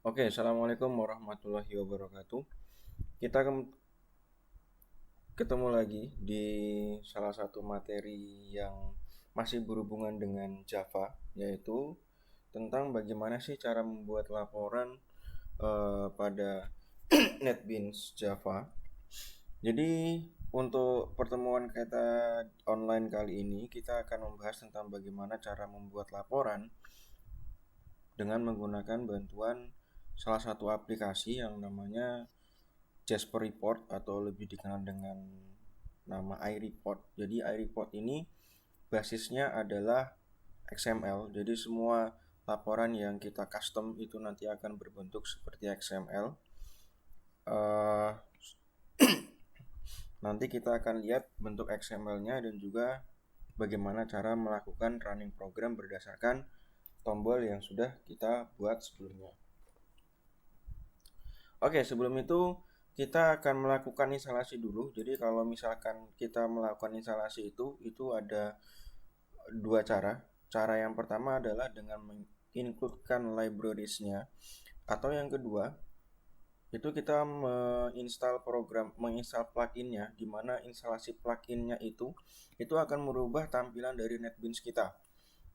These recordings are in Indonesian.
Oke, Assalamualaikum warahmatullahi wabarakatuh. Kita ketemu lagi di salah satu materi yang masih berhubungan dengan Java, yaitu tentang bagaimana sih cara membuat laporan pada NetBeans Java. Jadi untuk pertemuan kita online kali ini, kita akan membahas tentang bagaimana cara membuat laporan dengan menggunakan bantuan salah satu aplikasi yang namanya Jasper Report atau lebih dikenal dengan nama iReport. Jadi iReport ini basisnya adalah XML. Jadi semua laporan yang kita custom itu nanti akan berbentuk seperti XML. Nanti kita akan lihat bentuk XML-nya dan juga bagaimana cara melakukan running program berdasarkan tombol yang sudah kita buat sebelumnya. Oke, sebelum itu kita akan melakukan instalasi dulu. Jadi kalau misalkan kita melakukan instalasi itu ada dua cara. Cara yang pertama adalah dengan mengincludekan libraries-nya, atau yang kedua itu kita menginstal plugin-nya, di mana instalasi plugin-nya itu akan merubah tampilan dari NetBeans kita.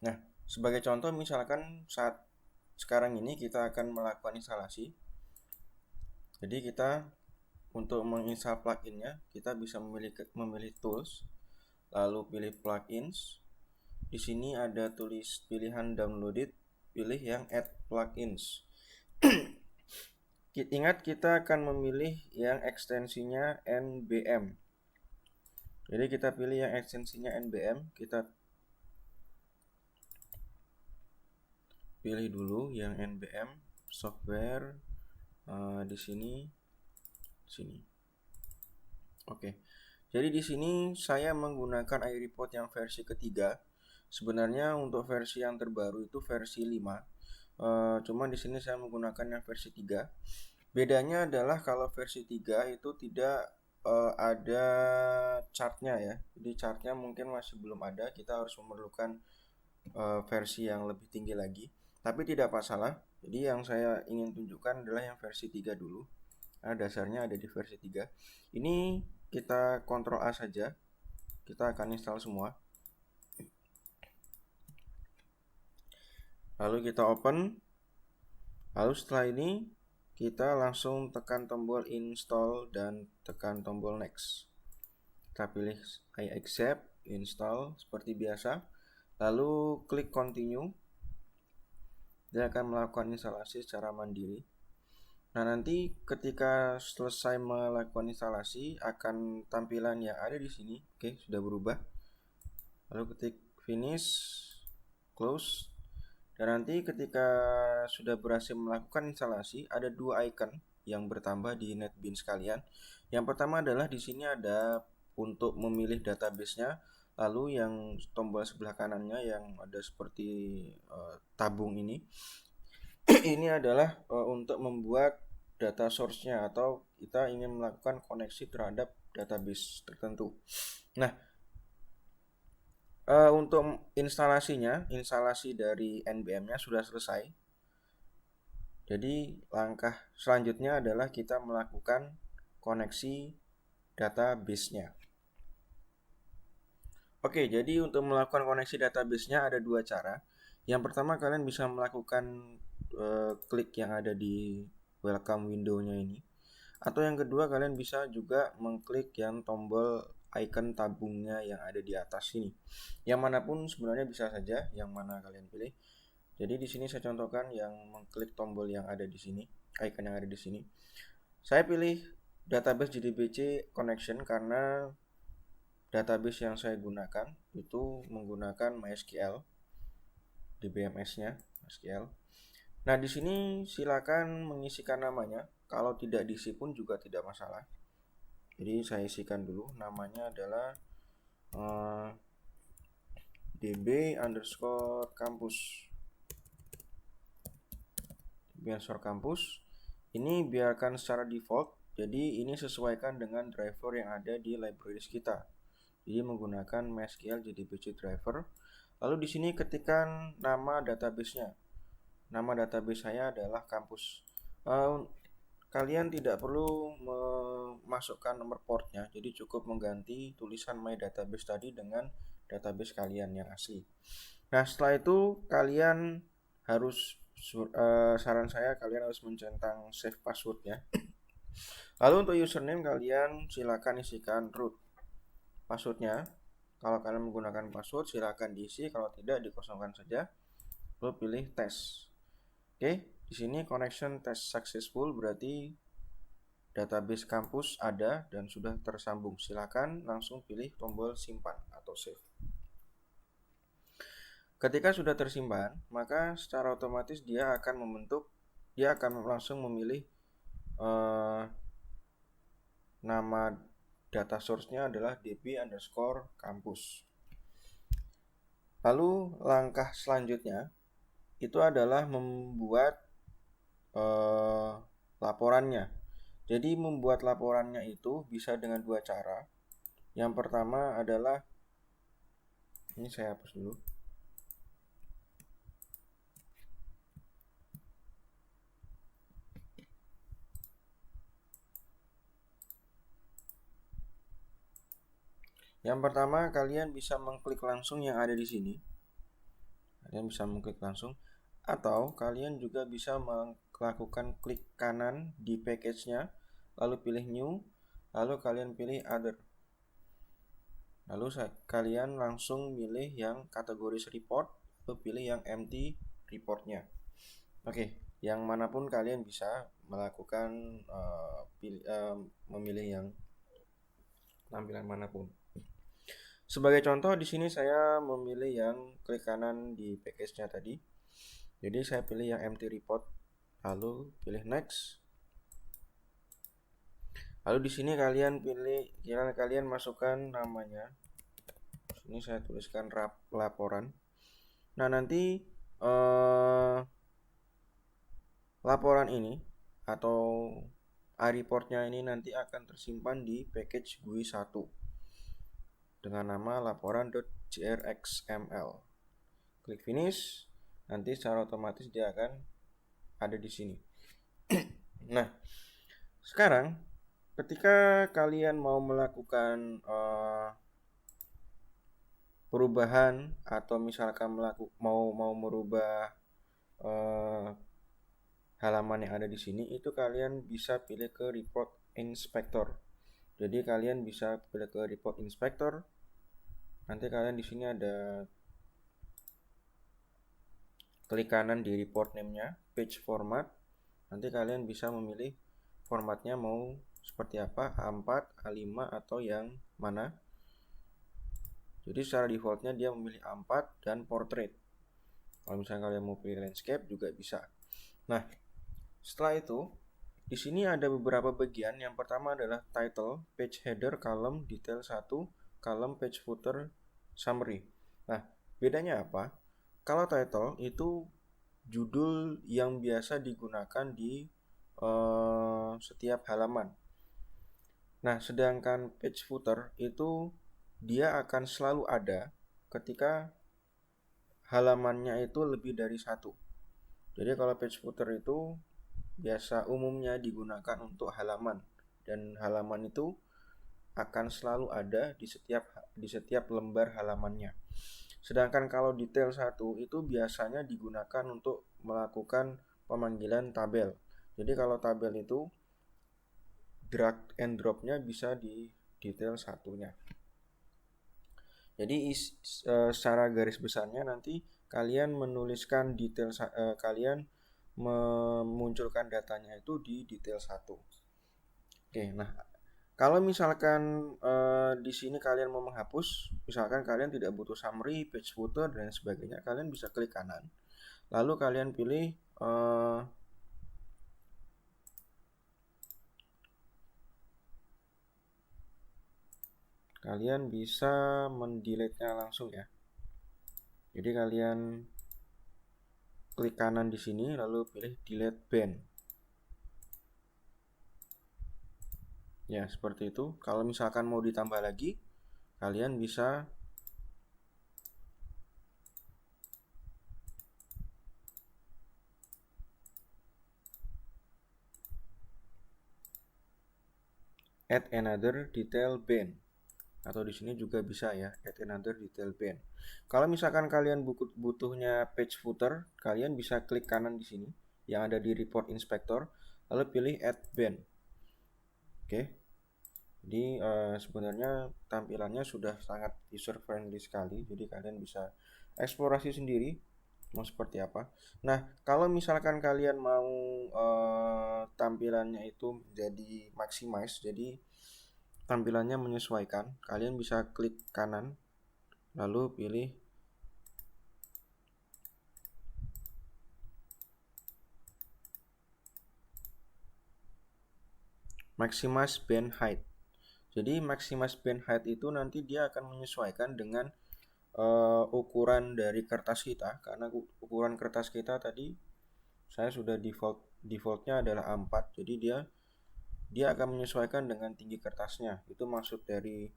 Nah, sebagai contoh misalkan saat sekarang ini kita akan melakukan instalasi. Jadi kita untuk menginstal plugin-nya, kita bisa memilih tools, lalu pilih plugins. Di sini ada tulis pilihan downloaded, pilih yang add plugins. Ingat kita akan memilih yang ekstensinya NBM. Jadi kita pilih yang ekstensinya NBM, kita pilih dulu yang NBM software di sini. Oke. Jadi di sini saya menggunakan iReport yang versi ketiga. Sebenarnya untuk versi yang terbaru itu versi 5. Cuman di sini saya menggunakan yang versi 3. Bedanya adalah kalau versi 3 itu tidak ada chartnya ya. Jadi chartnya mungkin masih belum ada. Kita harus memerlukan versi yang lebih tinggi lagi. Tapi tidak masalah. Jadi yang saya ingin tunjukkan adalah yang versi 3 dulu. Nah, dasarnya ada di versi 3. Ini kita Ctrl A saja. Kita akan install semua. Lalu kita open. Lalu setelah ini kita langsung tekan tombol install dan tekan tombol next. Kita pilih I accept, install seperti biasa. Lalu klik continue. Dia akan melakukan instalasi secara mandiri. Nah, nanti ketika selesai melakukan instalasi akan tampilan yang ada di sini. Oke, sudah berubah. Lalu ketik finish, close. Dan nanti ketika sudah berhasil melakukan instalasi, ada dua icon yang bertambah di NetBeans kalian. Yang pertama adalah di sini ada untuk memilih database-nya, lalu yang tombol sebelah kanannya yang ada seperti tabung ini. Ini adalah untuk membuat data source-nya atau kita ingin melakukan koneksi terhadap database tertentu. Nah, untuk instalasi dari NBM-nya sudah selesai. Jadi langkah selanjutnya adalah kita melakukan koneksi database-nya. Oke, jadi untuk melakukan koneksi database-nya ada dua cara. Yang pertama kalian bisa melakukan klik yang ada di welcome window-nya ini. Atau yang kedua kalian bisa juga mengklik yang tombol icon tabungnya yang ada di atas sini. Yang manapun sebenarnya bisa saja, yang mana kalian pilih. Jadi di sini saya contohkan yang mengklik tombol yang ada di sini, icon yang ada di sini. Saya pilih database JDBC connection karena database yang saya gunakan itu menggunakan MySQL, DBMS-nya MySQL. Nah, di sini silakan mengisikan namanya. Kalau tidak diisi pun juga tidak masalah. Jadi saya isikan dulu, namanya adalah db_campus. Ini biarkan secara default. Jadi ini sesuaikan dengan driver yang ada di libraries kita. Jadi menggunakan MySQL JDBC driver. Lalu di sini ketikkan nama database-nya. Nama database saya adalah kampus. Kalian tidak perlu memasukkan nomor portnya, jadi cukup mengganti tulisan My Database tadi dengan database kalian yang asli. Nah, setelah itu kalian harus saran saya kalian harus mencentang save passwordnya. Lalu untuk username kalian silakan isikan root. Passwordnya, kalau kalian menggunakan password silakan diisi, kalau tidak dikosongkan saja. Lalu pilih tes. Oke, di sini connection test successful, berarti database kampus ada dan sudah tersambung. Silakan langsung pilih tombol simpan atau save. Ketika sudah tersimpan, maka secara otomatis dia akan langsung memilih nama data source-nya adalah db_campus. Lalu langkah selanjutnya itu adalah membuat laporannya. Jadi membuat laporannya itu bisa dengan dua cara. Yang pertama adalah, ini saya hapus dulu. Yang pertama, kalian bisa mengklik langsung yang ada di sini. Kalian bisa mengklik langsung, atau kalian juga bisa melakukan klik kanan di package-nya, lalu pilih new, lalu kalian pilih other. Lalu kalian langsung pilih yang kategoris report, lalu pilih yang empty report-nya. Oke, yang manapun kalian bisa melakukan memilih yang tampilan manapun. Sebagai contoh di sini saya memilih yang klik kanan di package-nya tadi. Jadi saya pilih yang empty report, lalu pilih next. Lalu di sini kalian masukkan namanya. Ini saya tuliskan laporan. Nah, nanti laporan ini atau iReport-nya ini nanti akan tersimpan di package GUI 1 dengan nama laporan.grxml. Klik finish, nanti secara otomatis dia akan ada di sini. Nah, sekarang ketika kalian mau melakukan perubahan atau misalkan mau merubah halaman yang ada di sini, itu kalian bisa pilih ke report inspector. Jadi kalian bisa pilih ke report inspector. Nanti kalian di sini ada klik kanan di report name-nya, page format. Nanti kalian bisa memilih formatnya mau seperti apa, A4, A5 atau yang mana. Jadi secara defaultnya dia memilih A4 dan portrait. Kalau misalnya kalian mau pilih landscape juga bisa. Nah, setelah itu di sini ada beberapa bagian. Yang pertama adalah title, page header, column, detail 1, column, page footer, summary. Nah, bedanya apa? Kalau title itu judul yang biasa digunakan di setiap halaman. Nah, sedangkan page footer itu dia akan selalu ada ketika halamannya itu lebih dari satu. Jadi kalau page footer itu biasa umumnya digunakan untuk halaman, dan halaman itu akan selalu ada di setiap lembar halamannya. Sedangkan kalau detail 1 itu biasanya digunakan untuk melakukan pemanggilan tabel. Jadi kalau tabel itu drag and drop-nya bisa di detail 1-nya. Jadi secara garis besarnya nanti kalian menuliskan detail kalian memunculkan datanya itu di detail 1. Oke, nah kalau misalkan di sini kalian mau menghapus, misalkan kalian tidak butuh summary, page footer dan sebagainya, kalian bisa klik kanan. Lalu kalian pilih kalian bisa mendelete-nya langsung ya. Jadi kalian klik kanan di sini lalu pilih delete band. Ya, seperti itu. Kalau misalkan mau ditambah lagi, kalian bisa add another detail band, atau di sini juga bisa ya, add another detail band. Kalau misalkan kalian butuhnya page footer, kalian bisa klik kanan di sini yang ada di report inspector, lalu pilih add band. Oke. Jadi sebenarnya tampilannya sudah sangat user friendly sekali, jadi kalian bisa eksplorasi sendiri mau seperti apa. Nah, kalau misalkan kalian mau tampilannya itu jadi maximize, jadi tampilannya menyesuaikan, kalian bisa klik kanan lalu pilih maximize band height. Jadi maximize band height itu nanti dia akan menyesuaikan dengan ukuran dari kertas kita, karena ukuran kertas kita tadi saya sudah defaultnya adalah A4, jadi dia akan menyesuaikan dengan tinggi kertasnya. Itu maksud dari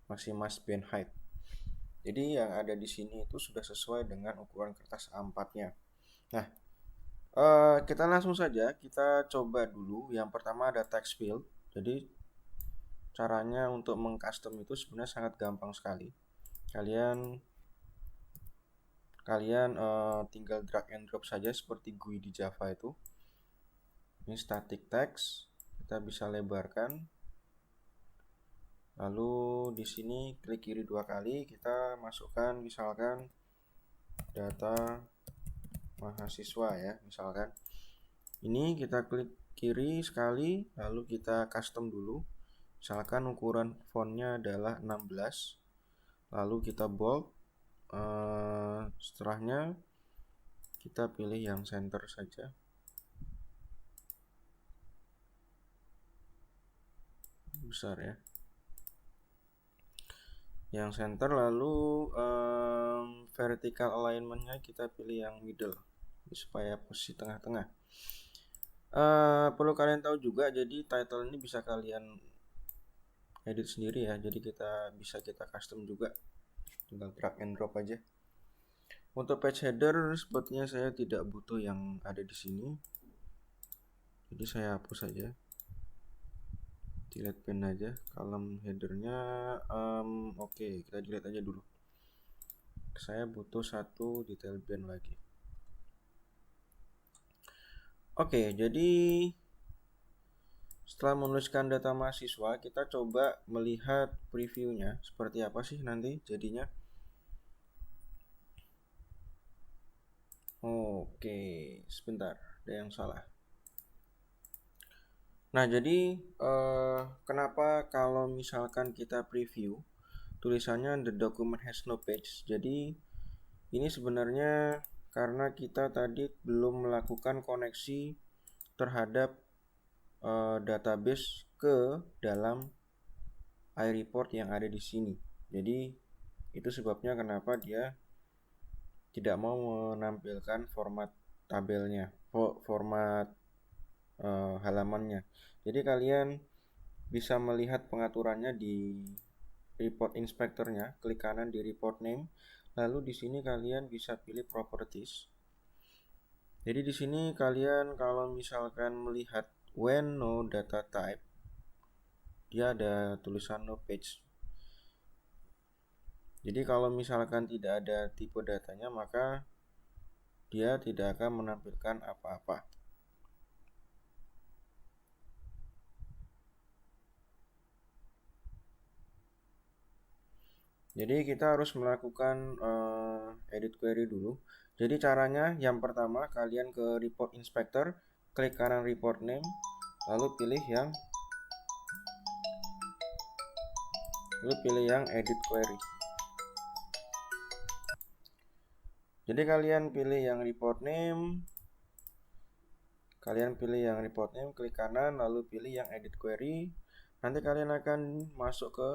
maximize band height. Jadi yang ada di sini itu sudah sesuai dengan ukuran kertas A4-nya. Nah, kita langsung saja kita coba dulu. Yang pertama ada text field. Jadi caranya untuk mengcustom itu sebenarnya sangat gampang sekali. Kalian tinggal drag and drop saja seperti GUI di Java itu. Ini static text, kita bisa lebarkan. Lalu di sini klik kiri 2 kali, kita masukkan misalkan data mahasiswa ya, misalkan. Ini kita klik kiri sekali, lalu kita custom dulu. Misalkan ukuran fontnya adalah 16, lalu kita bold. Setelahnya kita pilih yang center saja. Besar ya. Yang center, lalu vertical alignmentnya kita pilih yang middle supaya posisi tengah-tengah. Perlu kalian tahu juga, jadi title ini bisa kalian edit sendiri ya, jadi kita custom juga, tinggal drag and drop aja. Untuk page header sepertinya saya tidak butuh yang ada di sini, jadi saya hapus saja, delete band aja. Column headernya oke, kita delete aja dulu. Saya butuh satu detail band lagi. Oke, jadi setelah menuliskan data mahasiswa, kita coba melihat previewnya seperti apa sih nanti jadinya. Oke, sebentar, ada yang salah. Nah, jadi kenapa kalau misalkan kita preview tulisannya the document has no page? Jadi ini sebenarnya karena kita tadi belum melakukan koneksi terhadap database ke dalam iReport yang ada di sini. Jadi itu sebabnya kenapa dia tidak mau menampilkan format tabelnya, format halamannya. Jadi kalian bisa melihat pengaturannya di report inspectornya, klik kanan di report name, lalu di sini kalian bisa pilih properties. Jadi di sini kalian kalau misalkan melihat when no data type, dia ada tulisan no page. Jadi kalau misalkan tidak ada tipe datanya, maka dia tidak akan menampilkan apa-apa. Jadi kita harus melakukan edit query dulu. Jadi caranya yang pertama, kalian ke report inspector, klik kanan report name, lalu pilih yang edit query. Jadi kalian pilih yang report name, klik kanan, lalu pilih yang edit query. Nanti kalian akan masuk ke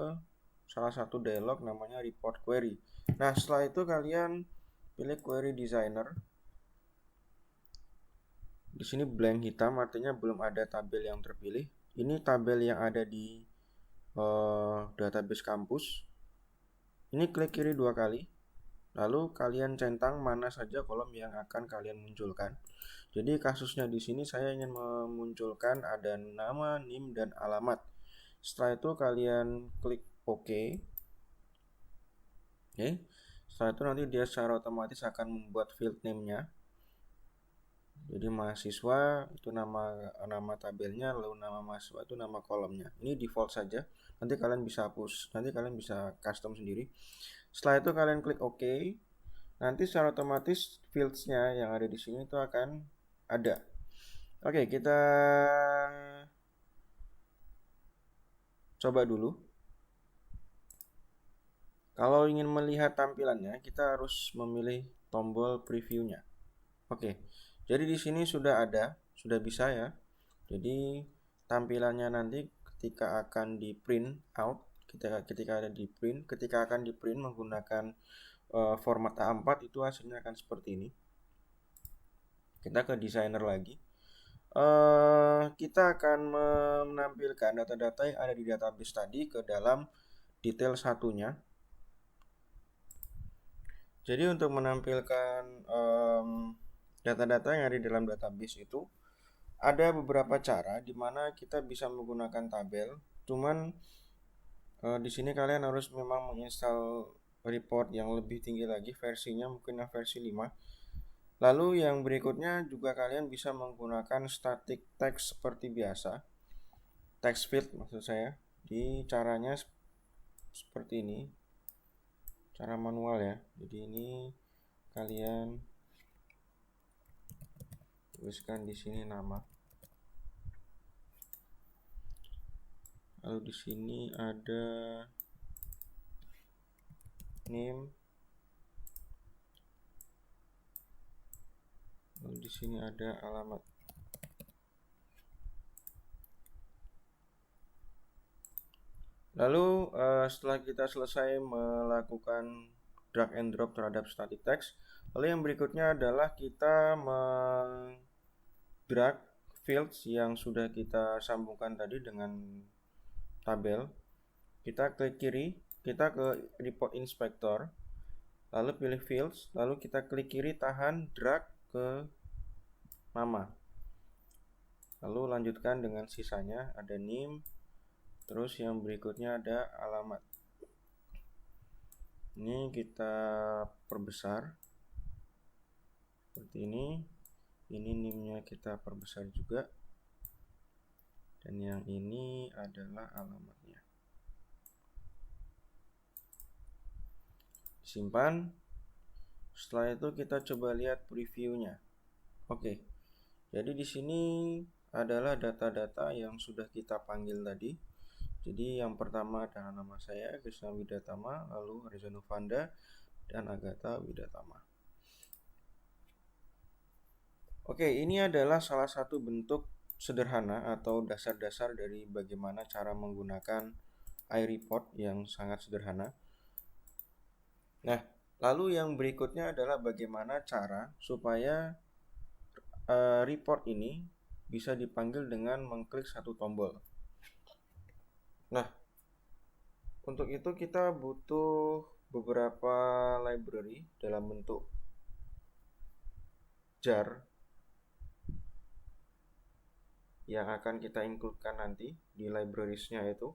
salah satu dialog namanya report query. Nah, setelah itu kalian pilih query designer. Di sini blank hitam, artinya belum ada tabel yang terpilih. Ini tabel yang ada di database kampus. Ini klik kiri 2 kali, lalu kalian centang mana saja kolom yang akan kalian munculkan. Jadi kasusnya di sini saya ingin memunculkan ada nama, NIM, dan alamat. Setelah itu kalian klik OK. Oke. Setelah itu nanti dia secara otomatis akan membuat field name-nya. Jadi mahasiswa itu nama tabelnya, lalu nama mahasiswa itu nama kolomnya. Ini default saja. Nanti kalian bisa hapus, nanti kalian bisa custom sendiri. Setelah itu kalian klik OK. Nanti secara otomatis fields-nya yang ada di sini itu akan ada. Oke, kita coba dulu. Kalau ingin melihat tampilannya, kita harus memilih tombol previewnya. Oke, jadi di sini sudah ada, sudah bisa ya. Jadi tampilannya nanti ketika akan di print out, ketika akan di print menggunakan format A4 itu hasilnya akan seperti ini. Kita ke designer lagi. Kita akan menampilkan data-data yang ada di database tadi ke dalam detail satunya. Jadi untuk menampilkan data-data yang ada di dalam database itu ada beberapa cara di mana kita bisa menggunakan tabel. Cuman di sini kalian harus memang menginstal report yang lebih tinggi lagi, versinya mungkin yang versi 5. Lalu yang berikutnya juga kalian bisa menggunakan static text seperti biasa. Text field maksud saya. Di caranya seperti ini. Cara manual ya. Jadi ini kalian tuliskan di sini nama. Lalu di sini ada name. Lalu di sini ada alamat. Lalu setelah kita selesai melakukan drag and drop terhadap static text, lalu yang berikutnya adalah kita drag fields yang sudah kita sambungkan tadi dengan tabel. Kita klik kiri, kita ke report inspector, lalu pilih fields, lalu kita klik kiri, tahan, drag ke nama. Lalu lanjutkan dengan sisanya, ada name, terus yang berikutnya ada alamat. Ini kita perbesar seperti ini name-nya kita perbesar juga, dan yang ini adalah alamatnya. Simpan. Setelah itu kita coba lihat previewnya. Oke, jadi di sini adalah data-data yang sudah kita panggil tadi. Jadi yang pertama adalah nama saya Krisna Widatama, lalu Reza Novanda dan Agatha Widatama. Oke, ini adalah salah satu bentuk sederhana atau dasar-dasar dari bagaimana cara menggunakan iReport yang sangat sederhana. Nah, lalu yang berikutnya adalah bagaimana cara supaya report ini bisa dipanggil dengan mengklik satu tombol. Nah, untuk itu kita butuh beberapa library dalam bentuk jar yang akan kita include-kan nanti di libraries-nya itu.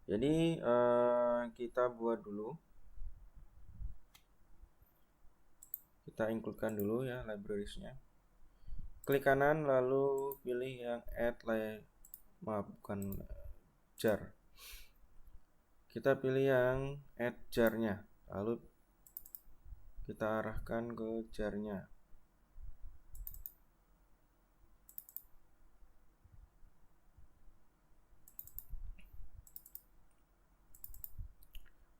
Jadi kita buat dulu, kita include-kan dulu ya libraries-nya. Klik kanan lalu pilih yang add bukan jar. Kita pilih yang add jar-nya, lalu kita arahkan ke jar-nya.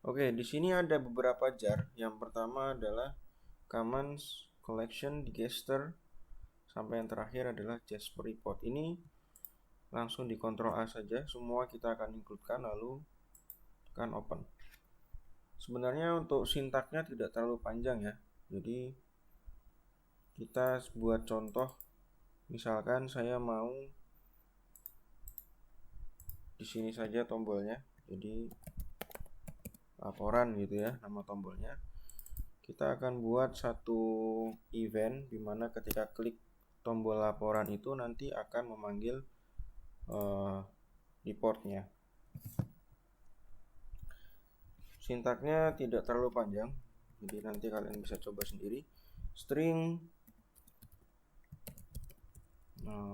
Oke, di sini ada beberapa jar. Yang pertama adalah Commons, Collection, Digester, sampai yang terakhir adalah Jasper Report. Ini langsung di Ctrl A saja, semua kita akan include-kan lalu tekan open. Sebenarnya untuk sintaknya tidak terlalu panjang ya. Jadi kita buat contoh, misalkan saya mau di sini saja tombolnya. Jadi laporan gitu ya nama tombolnya. kita akan buat satu event di mana ketika klik tombol laporan itu nanti akan memanggil reportnya. Sintaknya tidak terlalu panjang, jadi nanti kalian bisa coba sendiri. String,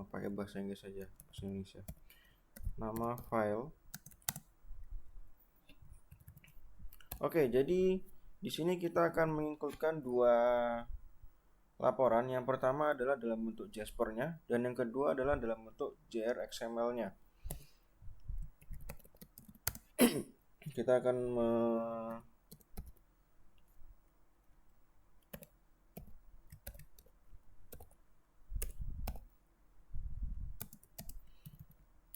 pakai bahasa Inggris saja, bahasa Indonesia. Nama file. Oke, jadi di sini kita akan menginputkan dua laporan. Yang pertama adalah dalam bentuk Jasper-nya, dan yang kedua adalah dalam bentuk JRXML-nya. Kita akan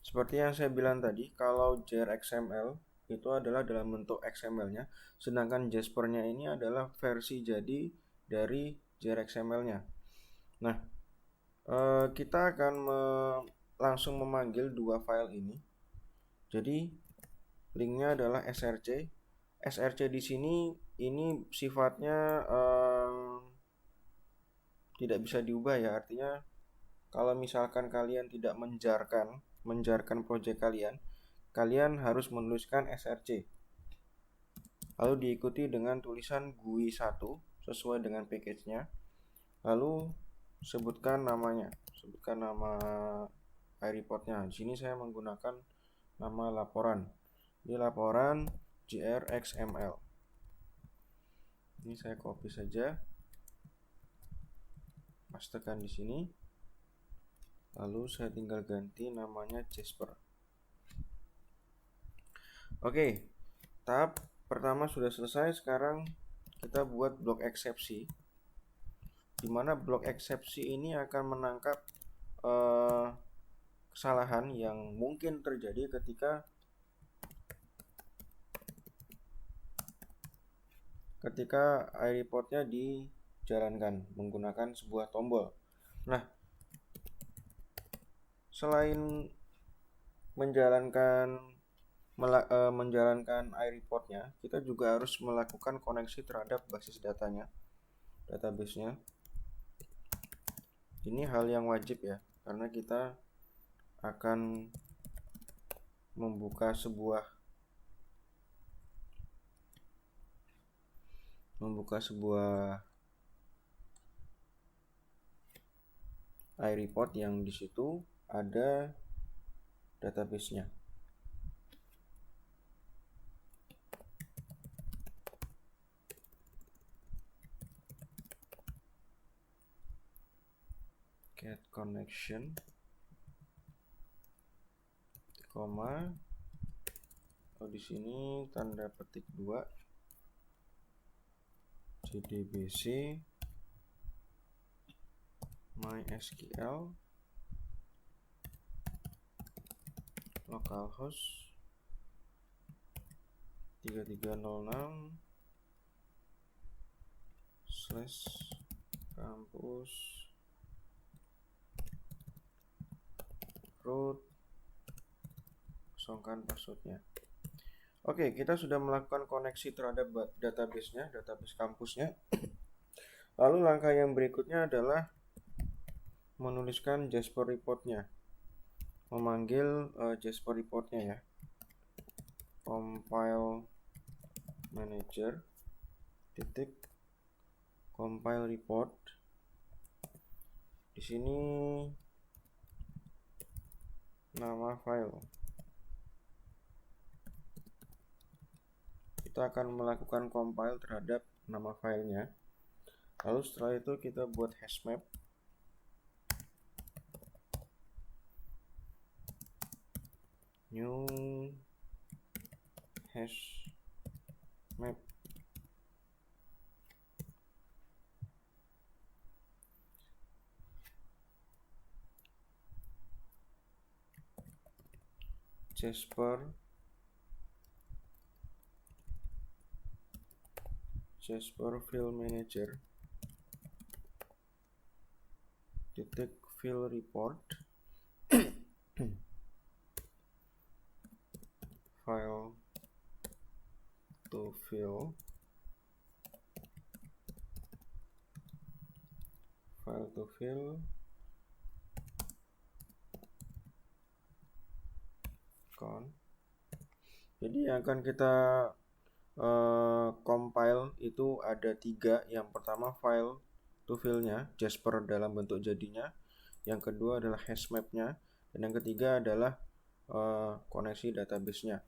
seperti yang saya bilang tadi, kalau JRXML itu adalah dalam bentuk XML-nya, sedangkan Jasper-nya ini adalah versi jadi dari JRXML-nya. Nah, kita akan langsung memanggil dua file ini. Jadi linknya adalah src. src di sini ini sifatnya tidak bisa diubah ya, artinya kalau misalkan kalian tidak menjarkan project kalian harus menuliskan src. Lalu diikuti dengan tulisan GUI 1 sesuai dengan package-nya. Lalu sebutkan namanya, sebutkan nama iReport-nya. Di sini saya menggunakan nama laporan. Ini laporan JRXML. Ini saya copy saja, pastekan di sini. Lalu saya tinggal ganti namanya Jasper. Oke, tahap pertama sudah selesai. Sekarang kita buat blok eksepsi, di mana blok eksepsi ini akan menangkap kesalahan yang mungkin terjadi ketika iReport-nya dijalankan menggunakan sebuah tombol. Nah, selain menjalankan iReport-nya, kita juga harus melakukan koneksi terhadap basis datanya, database-nya. Ini hal yang wajib ya, karena kita akan membuka sebuah iReport yang di situ ada database-nya. Get connection, koma, di sini tanda petik 2, JDBC MySQL localhost 3306/campus root, kosongkan passwordnya. Oke, kita sudah melakukan koneksi terhadap database-nya, database kampusnya. Lalu langkah yang berikutnya adalah menuliskan Jasper report-nya, memanggil Jasper report-nya ya. Compile manager titik compile report. Di sini nama file. Kita akan melakukan compile terhadap nama filenya. Lalu setelah itu kita buat hashmap. New hashmap. Jasper file manager titik file report file to fill file to fill, count. Jadi yang akan kita compile itu ada 3. Yang pertama file to fill-nya, Jasper dalam bentuk jadinya. Yang kedua adalah hash map-nya. Dan yang ketiga adalah koneksi database-nya.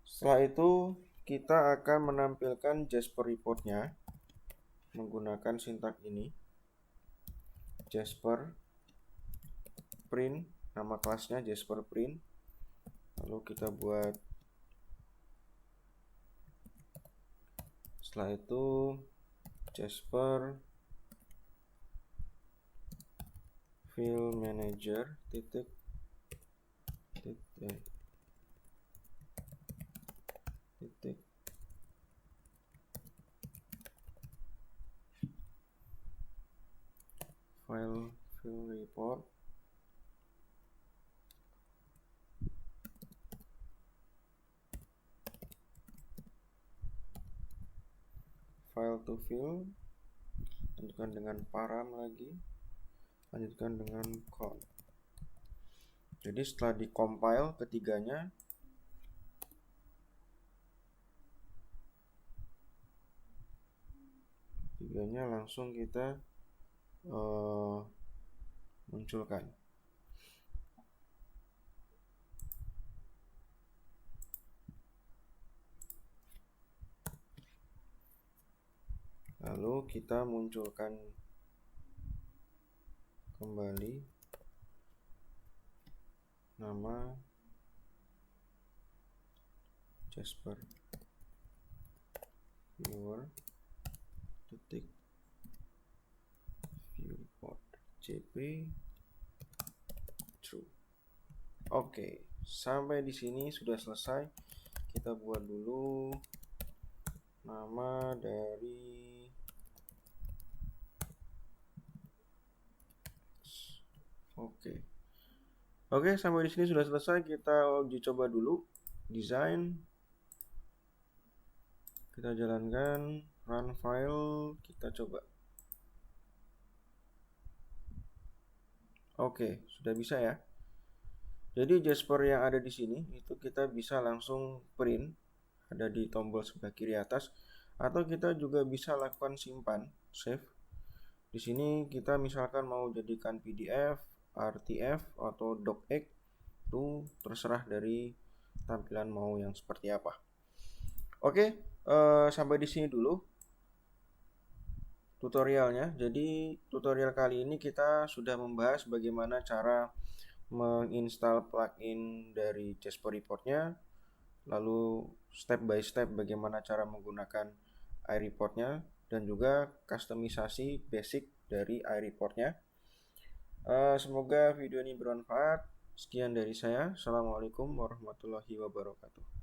Setelah itu kita akan menampilkan Jasper report-nya menggunakan sintak ini. Jasper print, nama kelasnya Jasper print. Lalu kita buat, setelah itu Jasper fill manager titik file fill report file to fill, lanjutkan dengan param lagi, lanjutkan dengan count. Jadi setelah di-compile ketiganya, langsung kita munculkan. Lalu kita munculkan kembali nama Jasper viewer titik view report jp true. Oke, sampai di sini sudah selesai. Kita buat dulu nama dari Oke, sampai di sini sudah selesai. Kita uji coba dulu. Desain. Kita jalankan. Run file. Kita coba. Oke, sudah bisa ya. Jadi Jasper yang ada di sini itu kita bisa langsung print. Ada di tombol sebelah kiri atas. Atau kita juga bisa lakukan simpan, save. Di sini kita misalkan mau jadikan PDF, RTF atau docx, itu terserah dari tampilan mau yang seperti apa. Oke, sampai di sini dulu tutorialnya. Jadi tutorial kali ini kita sudah membahas bagaimana cara menginstal plugin dari Jasper Report-nya, lalu step by step bagaimana cara menggunakan iReport-nya, dan juga kustomisasi basic dari iReport-nya. Semoga video ini bermanfaat. Sekian dari saya. Assalamualaikum warahmatullahi wabarakatuh.